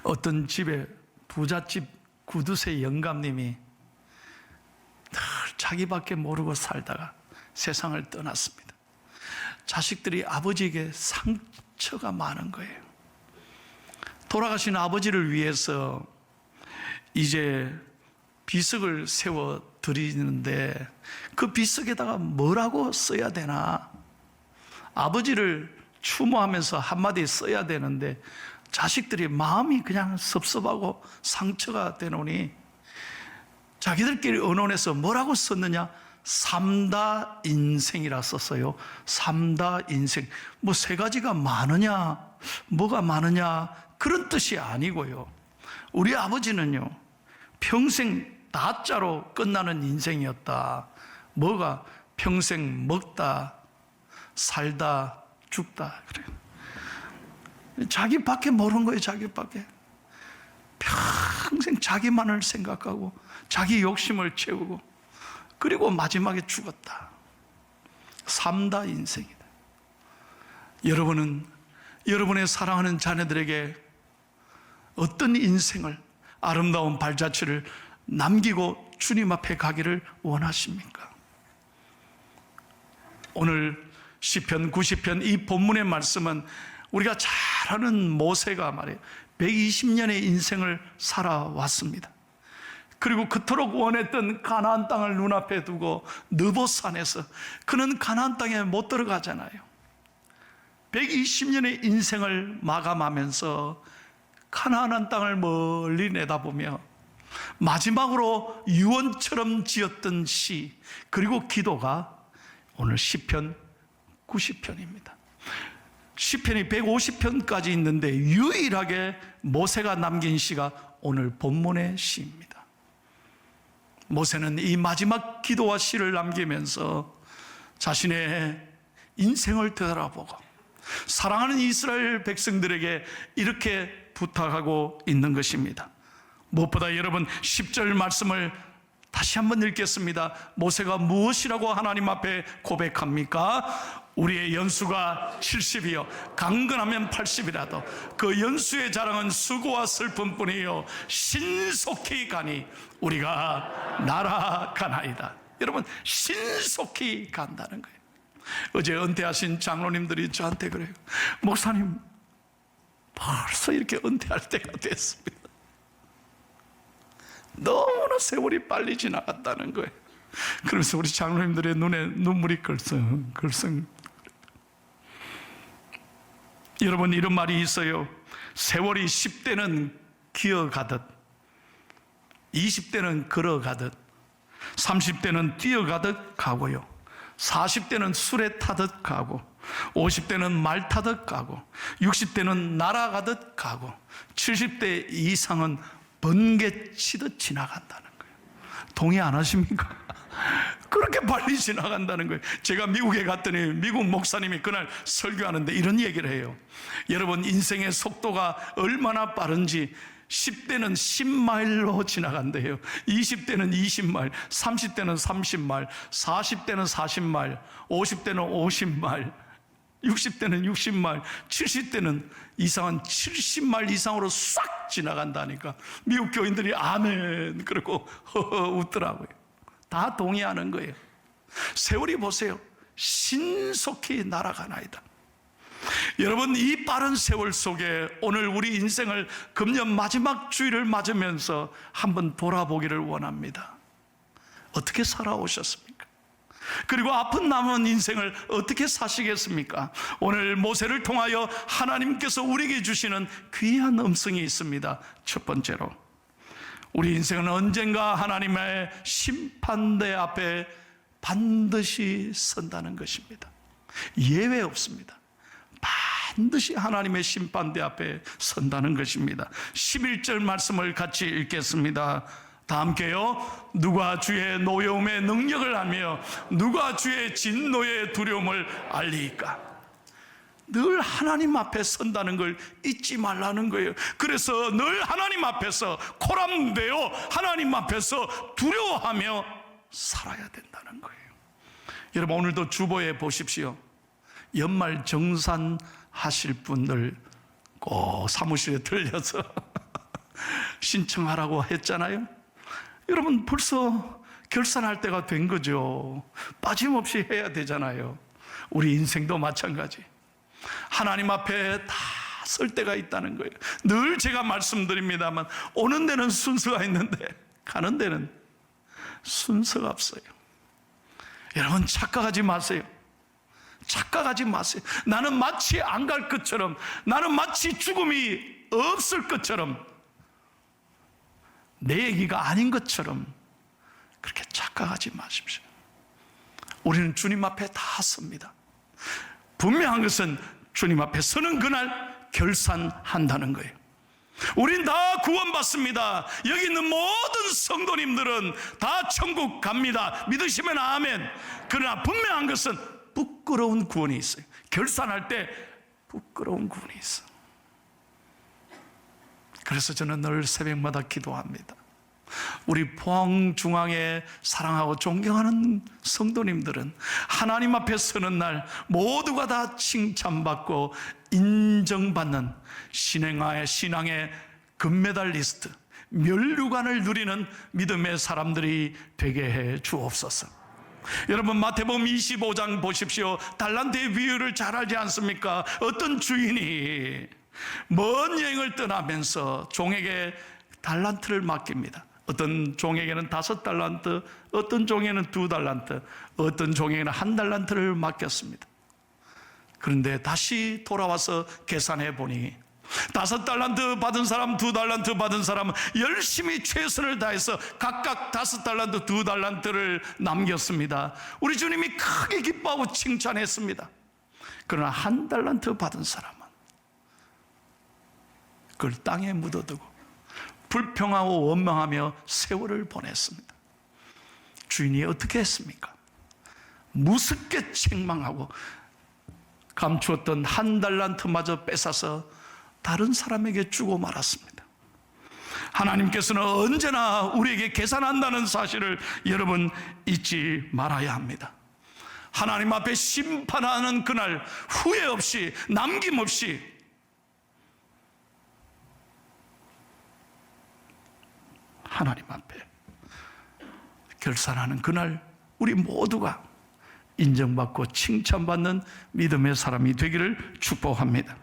어떤 집에 부잣집 구두쇠 영감님이 늘 자기밖에 모르고 살다가 세상을 떠났습니다. 자식들이 아버지에게 상처가 많은 거예요. 돌아가신 아버지를 위해서 이제 비석을 세워 드리는데 그 비석에다가 뭐라고 써야 되나? 아버지를 추모하면서 한마디 써야 되는데 자식들이 마음이 그냥 섭섭하고 상처가 되노니 자기들끼리 의논해서 뭐라고 썼느냐? 삼다 인생이라 썼어요. 삼다 인생. 뭐 세 가지가 많으냐? 뭐가 많으냐? 그런 뜻이 아니고요. 우리 아버지는요, 평생 다자로 끝나는 인생이었다. 뭐가? 평생 먹다, 살다, 죽다. 그래요. 자기밖에 모르는 거예요, 자기밖에. 평생 자기만을 생각하고 자기 욕심을 채우고 그리고 마지막에 죽었다. 삼다 인생이다. 여러분은 여러분의 사랑하는 자녀들에게 어떤 인생을, 아름다운 발자취를 남기고 주님 앞에 가기를 원하십니까? 오늘 시편 90편 이 본문의 말씀은 우리가 잘 아는 모세가 말이에요, 120년의 인생을 살아왔습니다. 그리고 그토록 원했던 가나안 땅을 눈앞에 두고 느보산에서 그는 가나안 땅에 못 들어가잖아요. 120년의 인생을 마감하면서 가나안 땅을 멀리 내다보며 마지막으로 유언처럼 지었던 시, 그리고 기도가 오늘 시편 90편입니다. 시편이 150편까지 있는데 유일하게 모세가 남긴 시가 오늘 본문의 시입니다. 모세는 이 마지막 기도와 시를 남기면서 자신의 인생을 되돌아보고 사랑하는 이스라엘 백성들에게 이렇게 부탁하고 있는 것입니다. 무엇보다 여러분 10절 말씀을 다시 한번 읽겠습니다. 모세가 무엇이라고 하나님 앞에 고백합니까? 우리의 연수가 70이요 강건하면 80이라도 그 연수의 자랑은 수고와 슬픔뿐이요 신속히 가니 우리가 날아가나이다. 여러분, 신속히 간다는 거예요. 어제 은퇴하신 장로님들이 저한테 그래요. 목사님, 벌써 이렇게 은퇴할 때가 됐습니다. 너무나 세월이 빨리 지나갔다는 거예요. 그래서 우리 장로님들의 눈에 눈물이 글썽글썽. 여러분, 이런 말이 있어요. 세월이 10대는 기어가듯, 20대는 걸어가듯, 30대는 뛰어가듯 가고요, 40대는 술에 타듯 가고, 50대는 말 타듯 가고, 60대는 날아가듯 가고, 70대 이상은 번개치듯 지나간다는 거예요. 동의 안 하십니까? 그렇게 빨리 지나간다는 거예요. 제가 미국에 갔더니 미국 목사님이 그날 설교하는데 이런 얘기를 해요. 여러분, 인생의 속도가 얼마나 빠른지 10대는 10마일로 지나간대요. 20대는 20마일, 30대는 30마일, 40대는 40마일, 50대는 50마일, 60대는 60마일, 70대는 이상한 70마일 이상으로 싹 지나간다니까. 미국 교인들이 아멘 그러고 허허 웃더라고요. 다 동의하는 거예요. 세월이 보세요, 신속히 날아가나이다. 여러분, 이 빠른 세월 속에 오늘 우리 인생을 금년 마지막 주일을 맞으면서 한번 돌아보기를 원합니다. 어떻게 살아오셨습니까? 그리고 앞은 남은 인생을 어떻게 사시겠습니까? 오늘 모세를 통하여 하나님께서 우리에게 주시는 귀한 음성이 있습니다. 첫 번째로, 우리 인생은 언젠가 하나님의 심판대 앞에 반드시 선다는 것입니다. 예외 없습니다. 반드시 하나님의 심판대 앞에 선다는 것입니다. 11절 말씀을 같이 읽겠습니다. 다 함께요. 누가 주의 노여움의 능력을 알며 누가 주의 진노의 두려움을 알리까? 늘 하나님 앞에 선다는 걸 잊지 말라는 거예요. 그래서 늘 하나님 앞에서 코람되어 하나님 앞에서 두려워하며 살아야 된다는 거예요. 여러분, 오늘도 주보에 보십시오. 연말 정산하실 분들 꼭 사무실에 들려서 신청하라고 했잖아요. 여러분, 벌써 결산할 때가 된 거죠. 빠짐없이 해야 되잖아요. 우리 인생도 마찬가지. 하나님 앞에 다 설 때가 있다는 거예요. 늘 제가 말씀드립니다만, 오는 데는 순서가 있는데 가는 데는 순서가 없어요. 여러분, 착각하지 마세요. 착각하지 마세요. 나는 마치 안 갈 것처럼, 나는 마치 죽음이 없을 것처럼, 내 얘기가 아닌 것처럼 그렇게 착각하지 마십시오. 우리는 주님 앞에 다 섭니다. 분명한 것은 주님 앞에 서는 그날 결산한다는 거예요. 우린 다 구원받습니다. 여기 있는 모든 성도님들은 다 천국 갑니다. 믿으시면 아멘. 그러나 분명한 것은 부끄러운 구원이 있어요. 결산할 때 부끄러운 구원이 있어요. 그래서 저는 늘 새벽마다 기도합니다. 우리 포항중앙에 사랑하고 존경하는 성도님들은 하나님 앞에 서는 날 모두가 다 칭찬받고 인정받는 신앙의 금메달리스트, 면류관을 누리는 믿음의 사람들이 되게 해 주옵소서. 여러분, 마태복음 25장 보십시오. 달란트의 비유를 잘 알지 않습니까? 어떤 주인이 먼 여행을 떠나면서 종에게 달란트를 맡깁니다. 어떤 종에게는 5달란트, 어떤 종에게는 2달란트, 어떤 종에게는 1달란트를 맡겼습니다. 그런데 다시 돌아와서 계산해 보니 5달란트 받은 사람, 2달란트 받은 사람은 열심히 최선을 다해서 각각 5달란트, 2달란트를 남겼습니다. 우리 주님이 크게 기뻐하고 칭찬했습니다. 그러나 1달란트 받은 사람은 그걸 땅에 묻어두고 불평하고 원망하며 세월을 보냈습니다. 주인이 어떻게 했습니까? 무섭게 책망하고 감추었던 1달란트마저 뺏어서 다른 사람에게 주고 말았습니다. 하나님께서는 언제나 우리에게 계산한다는 사실을 여러분 잊지 말아야 합니다. 하나님 앞에 심판하는 그날 후회 없이 남김없이 하나님 앞에 결산하는 그날 우리 모두가 인정받고 칭찬받는 믿음의 사람이 되기를 축복합니다.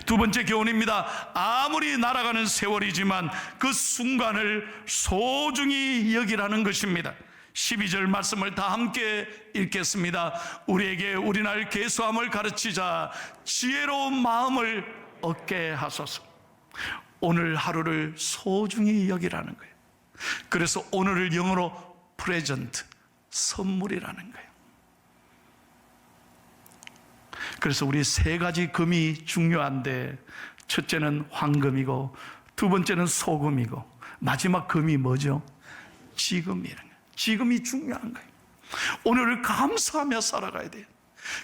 두 번째 교훈입니다. 아무리 날아가는 세월이지만 그 순간을 소중히 여기라는 것입니다. 12절 말씀을 다 함께 읽겠습니다. 우리에게 우리날 계수함을 가르치자 지혜로운 마음을 얻게 하소서. 오늘 하루를 소중히 여기라는 거예요. 그래서 오늘을 영어로 프레젠트, 선물이라는 거예요. 그래서 우리 3가지 금이 중요한데, 첫째는 황금이고, 두 번째는 소금이고, 마지막 금이 뭐죠? 지금이라는 거예요. 지금이 중요한 거예요. 오늘을 감사하며 살아가야 돼요.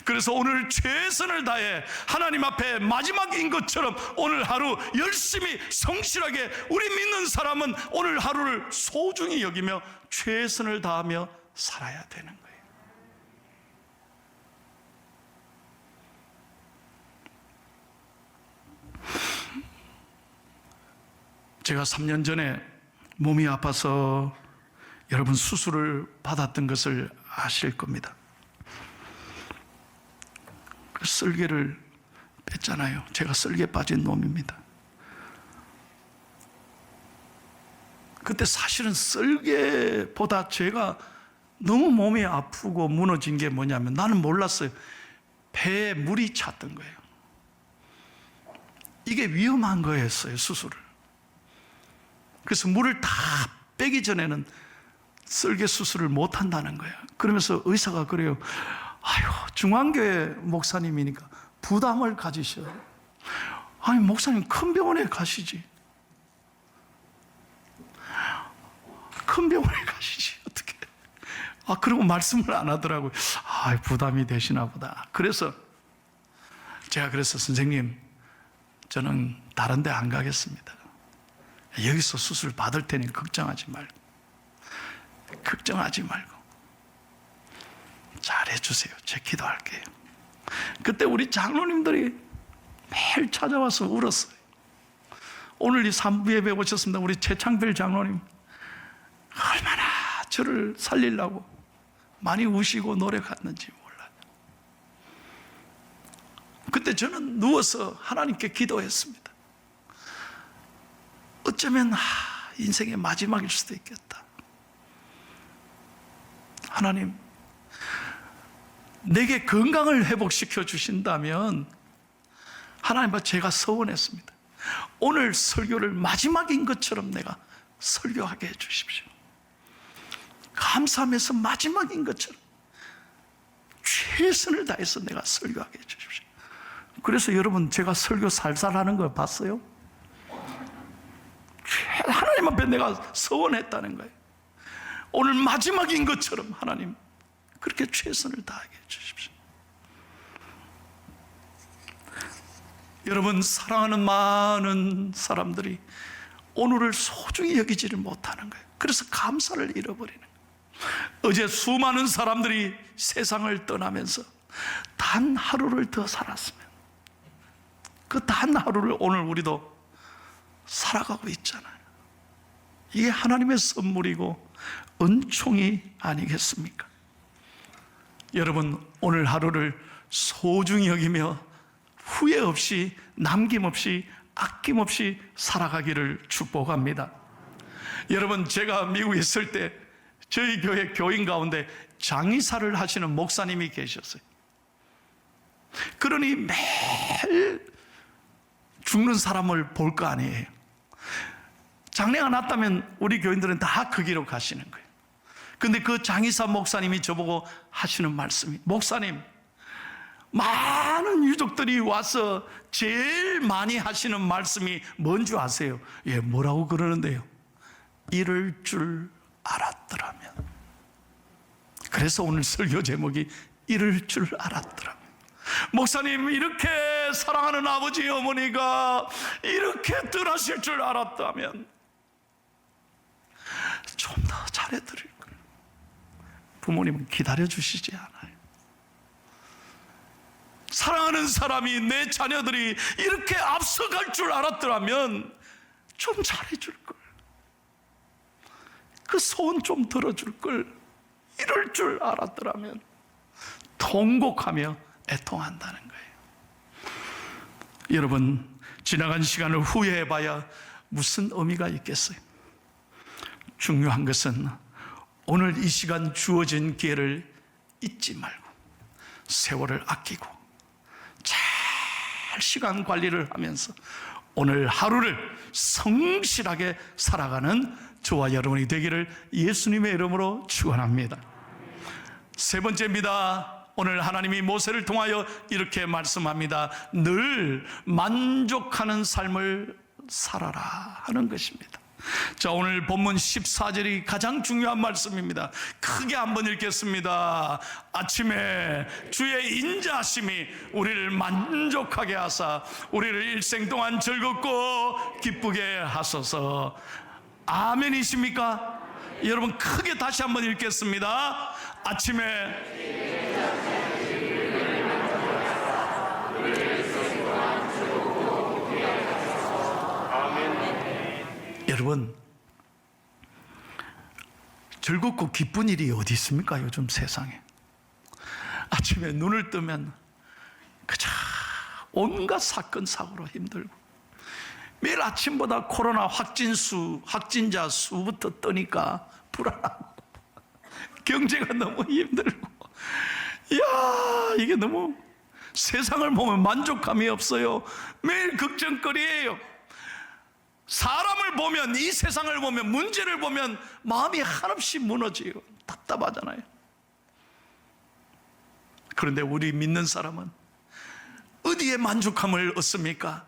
그래서 오늘 최선을 다해 하나님 앞에 마지막인 것처럼 오늘 하루 열심히 성실하게, 우리 믿는 사람은 오늘 하루를 소중히 여기며 최선을 다하며 살아야 되는 거예요. 제가 3년 전에 몸이 아파서 여러분 수술을 받았던 것을 아실 겁니다. 쓸개를 뺐잖아요. 제가 쓸개 빠진 놈입니다. 그때 사실은 쓸개보다 제가 너무 몸이 아프고 무너진 게 뭐냐면, 나는 몰랐어요. 배에 물이 찼던 거예요. 이게 위험한 거였어요, 수술을. 그래서 물을 다 빼기 전에는 쓸개 수술을 못 한다는 거예요. 그러면서 의사가 그래요. 아유, 중앙교회 목사님이니까 부담을 가지셔. 아니, 목사님 큰 병원에 가시지. 큰 병원에 가시지. 어떻게? 그리고 말씀을 안 하더라고요. 부담이 되시나 보다. 그래서 선생님, 저는 다른 데 안 가겠습니다. 여기서 수술 받을 테니 걱정하지 말고 잘해주세요. 제가 기도할게요. 그때 우리 장로님들이 매일 찾아와서 울었어요. 오늘 이 산부 예배 오셨습니다. 우리 최창별 장로님 얼마나 저를 살리려고 많이 우시고 노력했는지 몰라요. 그때 저는 누워서 하나님께 기도했습니다. 어쩌면 인생의 마지막일 수도 있겠다. 하나님, 내게 건강을 회복시켜 주신다면 하나님 앞에 제가 서원했습니다. 오늘 설교를 마지막인 것처럼 내가 설교하게 해 주십시오. 감사하면서 마지막인 것처럼 최선을 다해서 내가 설교하게 해 주십시오. 그래서 여러분, 제가 설교 살살 하는 걸 봤어요? 하나님 앞에 내가 서원했다는 거예요. 오늘 마지막인 것처럼 하나님 그렇게 최선을 다하게 해 주십시오. 여러분, 사랑하는 많은 사람들이 오늘을 소중히 여기지를 못하는 거예요. 그래서 감사를 잃어버리는 거예요. 어제 수많은 사람들이 세상을 떠나면서 단 하루를 더 살았으면 그 단 하루를 오늘 우리도 살아가고 있잖아요. 이게 하나님의 선물이고 은총이 아니겠습니까? 여러분, 오늘 하루를 소중히 여기며 후회 없이 남김없이 아낌없이 살아가기를 축복합니다. 여러분, 제가 미국에 있을 때 저희 교회 교인 가운데 장의사를 하시는 목사님이 계셨어요. 그러니 매일 죽는 사람을 볼 거 아니에요. 장례가 났다면 우리 교인들은 다 그 길로 가시는 거예요. 근데 그 장의사 목사님이 저보고 하시는 말씀이, 목사님, 많은 유족들이 와서 제일 많이 하시는 말씀이 뭔지 아세요? 예, 뭐라고 그러는데요? 이럴 줄 알았더라면. 그래서 오늘 설교 제목이 이럴 줄 알았더라면. 목사님, 이렇게 사랑하는 아버지 어머니가 이렇게 떠나실 줄 알았다면 좀 더 잘해드릴 거예요. 부모님은 기다려주시지 않아요. 사랑하는 사람이, 내 자녀들이 이렇게 앞서갈 줄 알았더라면 좀 잘해줄 걸, 그 소원 좀 들어줄 걸, 이럴 줄 알았더라면 통곡하며 애통한다는 거예요. 여러분, 지나간 시간을 후회해봐야 무슨 의미가 있겠어요? 중요한 것은 오늘 이 시간 주어진 기회를 잊지 말고 세월을 아끼고 잘 시간 관리를 하면서 오늘 하루를 성실하게 살아가는 저와 여러분이 되기를 예수님의 이름으로 축원합니다. 세 번째입니다. 오늘 하나님이 모세를 통하여 이렇게 말씀합니다. 늘 만족하는 삶을 살아라 하는 것입니다. 자, 오늘 본문 14절이 가장 중요한 말씀입니다. 크게 한번 읽겠습니다. 아침에 주의 인자하심이 우리를 만족하게 하사 우리를 일생 동안 즐겁고 기쁘게 하소서. 아멘이십니까? 여러분, 크게 다시 한번 읽겠습니다. 아침에 여러분, 즐겁고 기쁜 일이 어디 있습니까? 요즘 세상에 아침에 눈을 뜨면 그저 온갖 사건 사고로 힘들고, 매일 아침보다 코로나 확진자 수부터 뜨니까 불안하고, 경제가 너무 힘들고, 이야, 이게 너무 세상을 보면 만족감이 없어요. 매일 걱정거리예요. 사람을 보면, 이 세상을 보면, 문제를 보면 마음이 한없이 무너져요. 답답하잖아요. 그런데 우리 믿는 사람은 어디에 만족함을 얻습니까?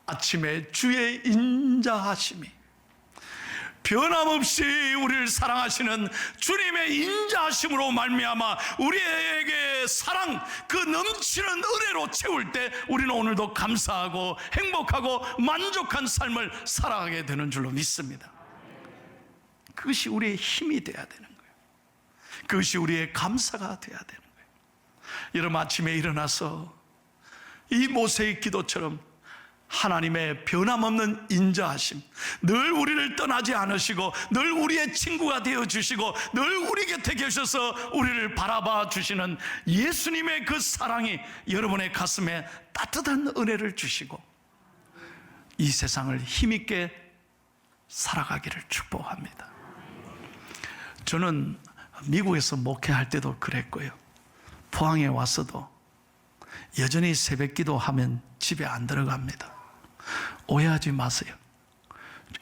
아침에 주의 인자하심이, 변함없이 우리를 사랑하시는 주님의 인자하심으로 말미암아 우리에게 사랑, 그 넘치는 은혜로 채울 때 우리는 오늘도 감사하고 행복하고 만족한 삶을 살아가게 되는 줄로 믿습니다. 그것이 우리의 힘이 되어야 되는 거예요. 그것이 우리의 감사가 되어야 되는 거예요. 여러분, 아침에 일어나서 이 모세의 기도처럼 하나님의 변함없는 인자하심, 늘 우리를 떠나지 않으시고 늘 우리의 친구가 되어주시고 늘 우리 곁에 계셔서 우리를 바라봐 주시는 예수님의 그 사랑이 여러분의 가슴에 따뜻한 은혜를 주시고 이 세상을 힘있게 살아가기를 축복합니다. 저는 미국에서 목회할 때도 그랬고요, 포항에 와서도 여전히 새벽기도 하면 집에 안 들어갑니다. 오해하지 마세요.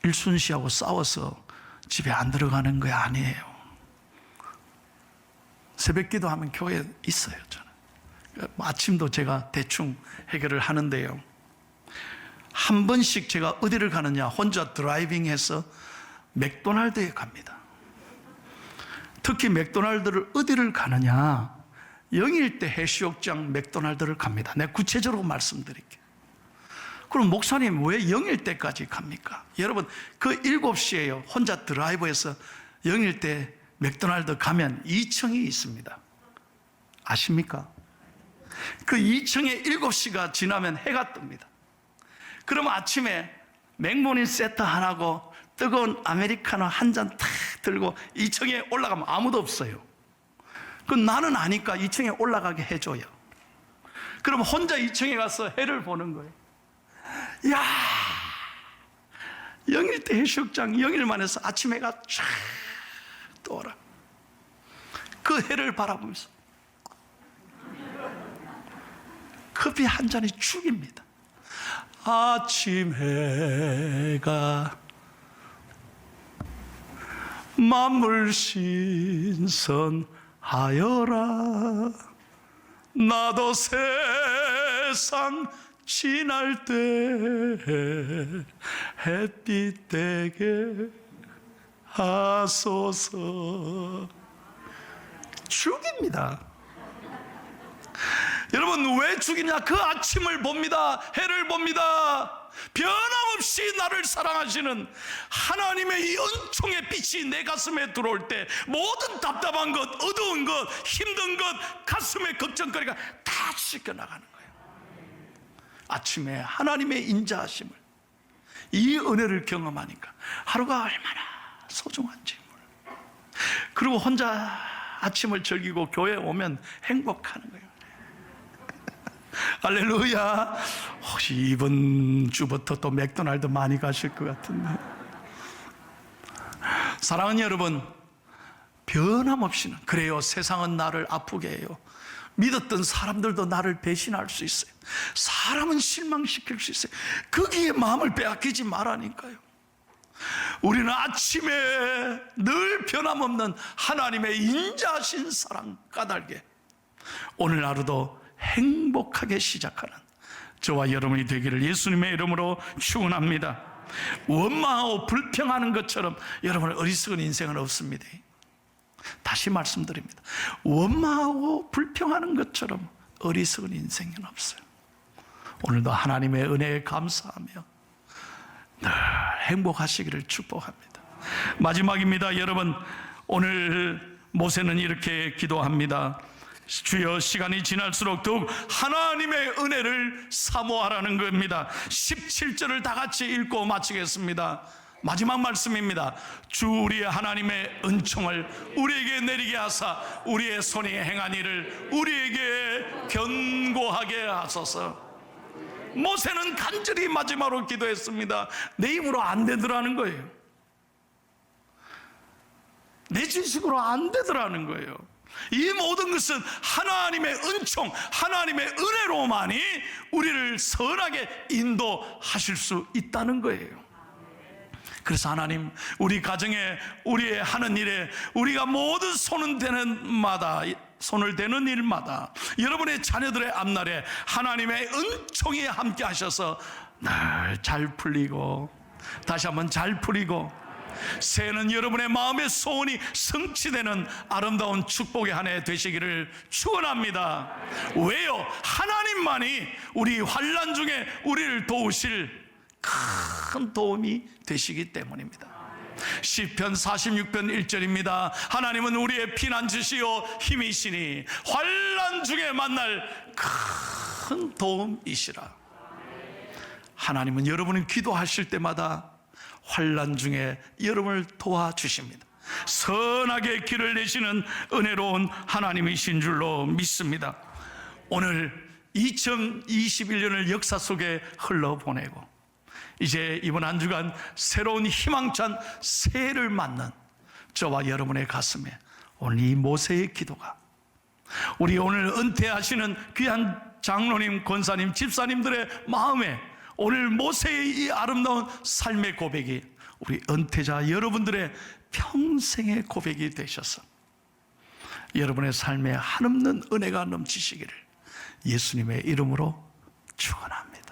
일순 씨하고 싸워서 집에 안 들어가는 거 아니에요. 새벽기도 하면 교회에 있어요. 저는 아침도 제가 대충 해결을 하는데요, 한 번씩 제가 어디를 가느냐, 혼자 드라이빙해서 맥도날드에 갑니다. 특히 맥도날드를 어디를 가느냐, 영일대 해수욕장 맥도날드를 갑니다. 내가 구체적으로 말씀드릴게요. 그럼 목사님 왜 영일대까지 갑니까? 여러분, 그 7시에요 혼자 드라이브해서 영일대 맥도날드 가면 2층이 있습니다. 아십니까? 그 2층에 7시가 지나면 해가 뜹니다. 그럼 아침에 맥모닝 세트 하나고 뜨거운 아메리카노 한 잔 탁 들고 2층에 올라가면 아무도 없어요. 그럼 나는 아니까 2층에 올라가게 해줘요. 그럼 혼자 2층에 가서 해를 보는 거예요. 야, 영일대 해수욕장 영일만 해서 아침 해가 쫙 떠오라. 그 해를 바라보면서 커피 한 잔이 죽입니다. 아침 해가 만물 신선하여라. 나도 세상 지날 때 햇빛 되게 하소서. 죽입니다. 여러분, 왜 죽이냐? 그 아침을 봅니다. 해를 봅니다. 변함없이 나를 사랑하시는 하나님의 이 은총의 빛이 내 가슴에 들어올 때 모든 답답한 것, 어두운 것, 힘든 것, 가슴의 걱정거리가 다 씻겨나가는 거예요. 아침에 하나님의 인자하심을, 이 은혜를 경험하니까 하루가 얼마나 소중한지. 그리고 혼자 아침을 즐기고 교회에 오면 행복하는 거예요. 할렐루야. 혹시 이번 주부터 또 맥도날드 많이 가실 것 같은데. 사랑하는 여러분, 변함없이는 그래요. 세상은 나를 아프게 해요. 믿었던 사람들도 나를 배신할 수 있어요. 사람은 실망시킬 수 있어요. 거기에 마음을 빼앗기지 말라니까요. 우리는 아침에 늘 변함없는 하나님의 인자하신 사랑 까닭에 오늘 하루도 행복하게 시작하는 저와 여러분이 되기를 예수님의 이름으로 축원합니다. 원망하고 불평하는 것처럼 여러분의 어리석은 인생은 없습니다. 다시 말씀드립니다. 원망하고 불평하는 것처럼 어리석은 인생은 없어요. 오늘도 하나님의 은혜에 감사하며 늘 행복하시기를 축복합니다. 마지막입니다. 여러분, 오늘 모세는 이렇게 기도합니다. 주여, 시간이 지날수록 더욱 하나님의 은혜를 사모하라는 겁니다. 17절을 다 같이 읽고 마치겠습니다. 마지막 말씀입니다. 주 우리의 하나님의 은총을 우리에게 내리게 하사 우리의 손이 행한 일을 우리에게 견고하게 하소서. 모세는 간절히 마지막으로 기도했습니다. 내 힘으로 안 되더라는 거예요. 내 지식으로 안 되더라는 거예요. 이 모든 것은 하나님의 은총, 하나님의 은혜로만이 우리를 선하게 인도하실 수 있다는 거예요. 그래서 하나님, 우리 가정에, 우리의 하는 일에, 우리가 모든 손을 대는 일마다 여러분의 자녀들의 앞날에 하나님의 은총이 함께 하셔서 늘 잘 풀리고, 다시 한번 잘 풀리고, 새해는 여러분의 마음의 소원이 성취되는 아름다운 축복의 한 해 되시기를 축원합니다. 왜요? 하나님만이 우리 환난 중에 우리를 도우실 큰 도움이 되시기 때문입니다. 시편 46편 1절입니다. 하나님은 우리의 피난처시요 힘이시니 환난 중에 만날 큰 도움이시라. 하나님은 여러분이 기도하실 때마다 환난 중에 여러분을 도와주십니다. 선하게 길을 내시는 은혜로운 하나님이신 줄로 믿습니다. 오늘 2021년을 역사 속에 흘러보내고 이제 이번 한 주간 새로운 희망찬 새해를 맞는 저와 여러분의 가슴에 오늘 이 모세의 기도가, 우리 오늘 은퇴하시는 귀한 장로님, 권사님, 집사님들의 마음에 오늘 모세의 이 아름다운 삶의 고백이 우리 은퇴자 여러분들의 평생의 고백이 되셔서 여러분의 삶에 한없는 은혜가 넘치시기를 예수님의 이름으로 축원합니다.